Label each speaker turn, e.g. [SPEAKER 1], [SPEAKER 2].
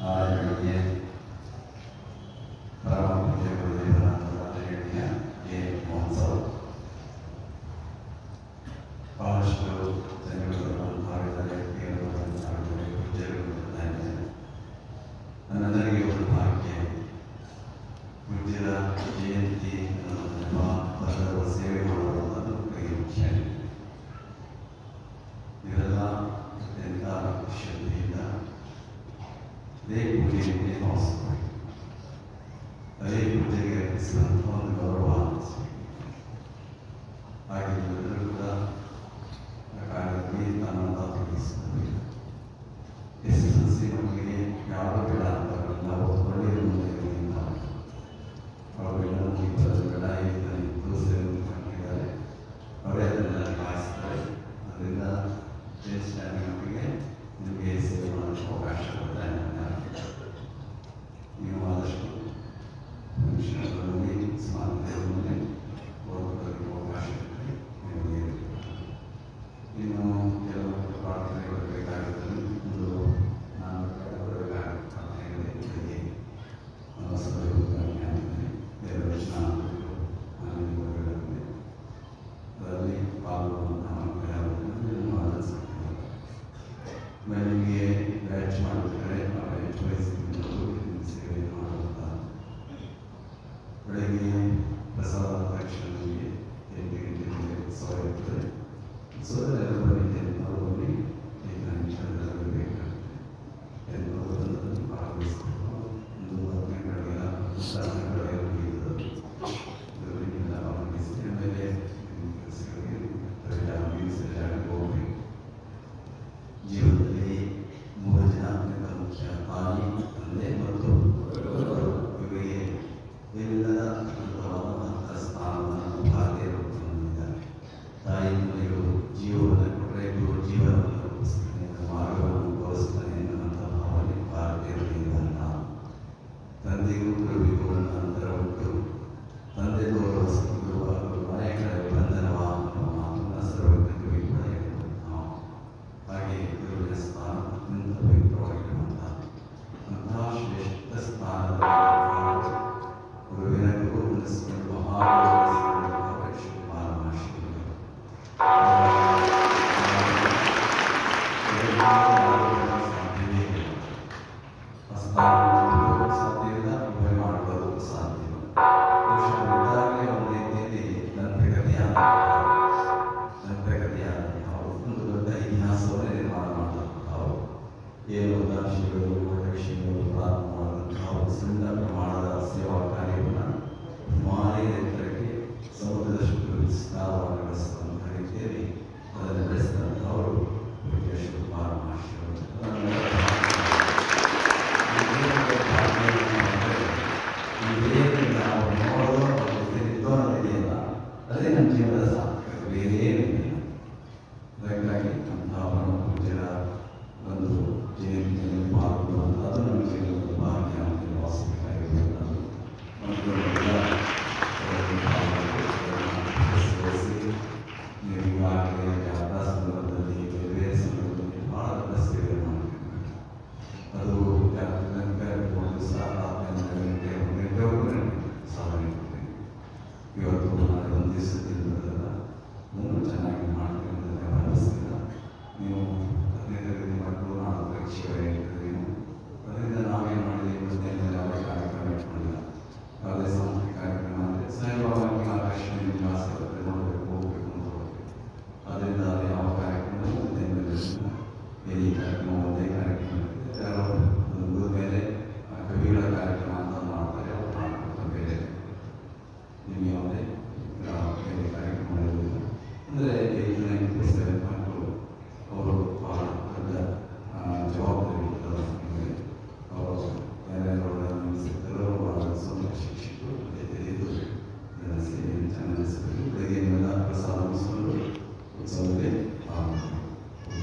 [SPEAKER 1] ಬೆಳಿಗ್ಗೆ ಪರಮ ಪೂಜ್ಯ ಗುರುದೇವರ ರಾಜಗೀಯ ಎ ಮಹೋತ್ಸವ ಬಹಳಷ್ಟು ಜನಗಳು ಭಾಗದಲ್ಲಿ ಪೂಜ್ಯರು ನನ್ನೆಲ್ಲರಿಗೆ ಒಂದು ಭಾಗ್ಯ ಪೂಜ್ಯರ ಜಯಂತಿ ಬಹಳ ಸೇವೆ ಮಾಡುವುದು ಕೈ ಮುಖ್ಯ. ಇವರೆಲ್ಲ ಅತ್ಯಂತ ಶ್ರದ್ಧೆಯಿಂದ ಅದೇ ಪೂಜೆಯಲ್ಲಿ ಭಾವಿಸ್ತಾರೆ. ಅದೇ ಪೂಜೆಗೆ ಅರ್ಪಿಸಿದಂಥ ಒಂದು ಗೌರವ ಹಾಗೆ ಎಲ್ಲರೂ ಕೂಡ ಕಾರ್ಯದಲ್ಲಿ ತನ್ನ ತೊಡಗಿಸುತ್ತಾರೆ. SSLC ಮಕ್ಕಳಿಗೆ ಯಾವ ಬೇಡ ಅಂತ ನಾವು ಒಳ್ಳೆಯ ಮುಂದೆಯಿಂದ ಅವರೆಲ್ಲ ಬೇಡ ಇದ್ದು ಸೇರಿದ್ದಾರೆ. ಅವರೇ ಅದನ್ನೆಲ್ಲ ಭಾವಿಸ್ತಾರೆ. ಅದರಿಂದ ಮಕ್ಕಳಿಗೆ ನಿಮಗೆ ಸೇವೆ ಮಾಡಲು ಅವಕಾಶ ಕೊಡ್ತಾರೆ. ನೀವು ಆದಷ್ಟು ಮನುಷ್ಯರಲ್ಲಿ ಸ್ಮಾರಕದಲ್ಲಿ ಓದೋದಕ್ಕೆ ಅವಕಾಶ ಇರುತ್ತೆ. ನಿಮಗೆ ಇನ್ನು ಕೆಲವು ಪ್ರಾರ್ಥನೆಗಳು ಬೇಕಾಗುತ್ತದೆ. ಒಂದು ನಾನು ಪ್ರಾರ್ಥನೆಗಳಿಗೆ ಅದರಲ್ಲಿ ಪಾಲ್ಗೊಳ್ಳುವಂತಹ ನಿಮಗೆ ಬ್ಯಾಚ್ ಮಾಡಿದರೆ ಸೇವೆ ಮಾಡುವಂಥ ಬೆಳಗ್ಗೆ ಪ್ರಸಾದ ತಕ್ಷಣಕ್ಕೆ 8 ಗಂಟೆಗೆ ಉತ್ಸವ ಇರ್ತದೆ. ಉತ್ಸವದಲ್ಲಿ ಅವರು ಬನ್ನಿ 5 ನಿಮಿಷದಲ್ಲಿ ಬೇಕಾಗುತ್ತೆ ಎಲ್ಲರೂ ಭಾಗವಹಿಸಬೇಕು. ಒಂದು 10 ಗಂಟೆಗಳ ಭಾಗವಹಿಸಿ ಆಮೇಲೆ ಹೋಗಬೇಕು. ಜೀವನದಲ್ಲಿ 3 ಜನ ಅತ್ಯಂತ ಮುಖ್ಯ: ತಾಯಿ, ತಂದೆ ಮತ್ತು ಇವರಿಗೆ ಎಲ್ಲರ ಅನಂತವಾದ ಸ್ಥಾನವನ್ನು ಭಾರತೀಯರು ಹೊಂದಿದ್ದಾರೆ. ತಾಯಿ ಮನೆಯು ಜೀವವನ್ನು ಕೊಟ್ಟರೆ ಗುರು ಜೀವನವನ್ನು ರೂಪಿಸ್ತಾನೆ, ಮಾರ್ಗವನ್ನು ತೋರಿಸ್ತಾನೆ ಅನ್ನುವಂಥ ಭಾವನೆ ಭಾರತೀಯರಲ್ಲಿಲ್ಲ. ತಂದೆಗೂ ಗುರುವಿಗೂ ಅಂತರ ಉಂಟು. ತಂದೆ ತೋರುವ ನಾಯಕರ ಬಂಧನವ ಅನ್ನುವ ಮಾತನ್ನು ಸರ್ವಜ್ಞರಿಗೆ ಕೂಡ ಹೇಳ್ಬೋದು ನಾವು. ಹಾಗೆ ಗುರುವಿನ ಸ್ಥಾನ ಅತ್ಯಂತ ಪವಿತ್ರವಾಗಿರುವಂತಹ ಶ್ರೇಷ್ಠ ಸ್ಥಾನದಲ್ಲಿ ಗುರುವಿನ ಗುರುವಿನ ಸಾಧ್ಯವಿಲ್ಲ, ಉಭಯ ಮಾಡುವುದು ಸಾಧ್ಯವಿಲ್ಲ. ಇದ್ದಾಗಲೇ ಒಂದು ರೀತಿಯಲ್ಲಿ ನಂತರಗತಿಯಾದ ಒಂದು ದೊಡ್ಡ ಇತಿಹಾಸವನ್ನು ನಿರ್ಮಾಣ ಮಾಡಲಾಗುತ್ತಾವು. ಏನು ದಾರ್ಶನಿಗಳು ಋಷಿಗಳು ಪ್ರಾರಂಭ ಮಾಡಿದಂತಹ ಸಣ್ಣ ಪ್ರಮಾಣದ ಸೇವಾ ಕಾರ್ಯವನ್ನು ಮಾರಿ ಎತ್ತರಕ್ಕೆ ಸಮುದ್ರದಷ್ಟು ವಿಸ್ತಾರವಾಗಿ ನಡೆಸಿದಂತಹ ರೀತಿಯಲ್ಲಿ ಅದನ್ನು ನಡೆಸಿದಂಥವರು ಪೂಜ್ಯ ಶಿವಕುಮಾರ ಮಹರ್ಷಿಗಳು.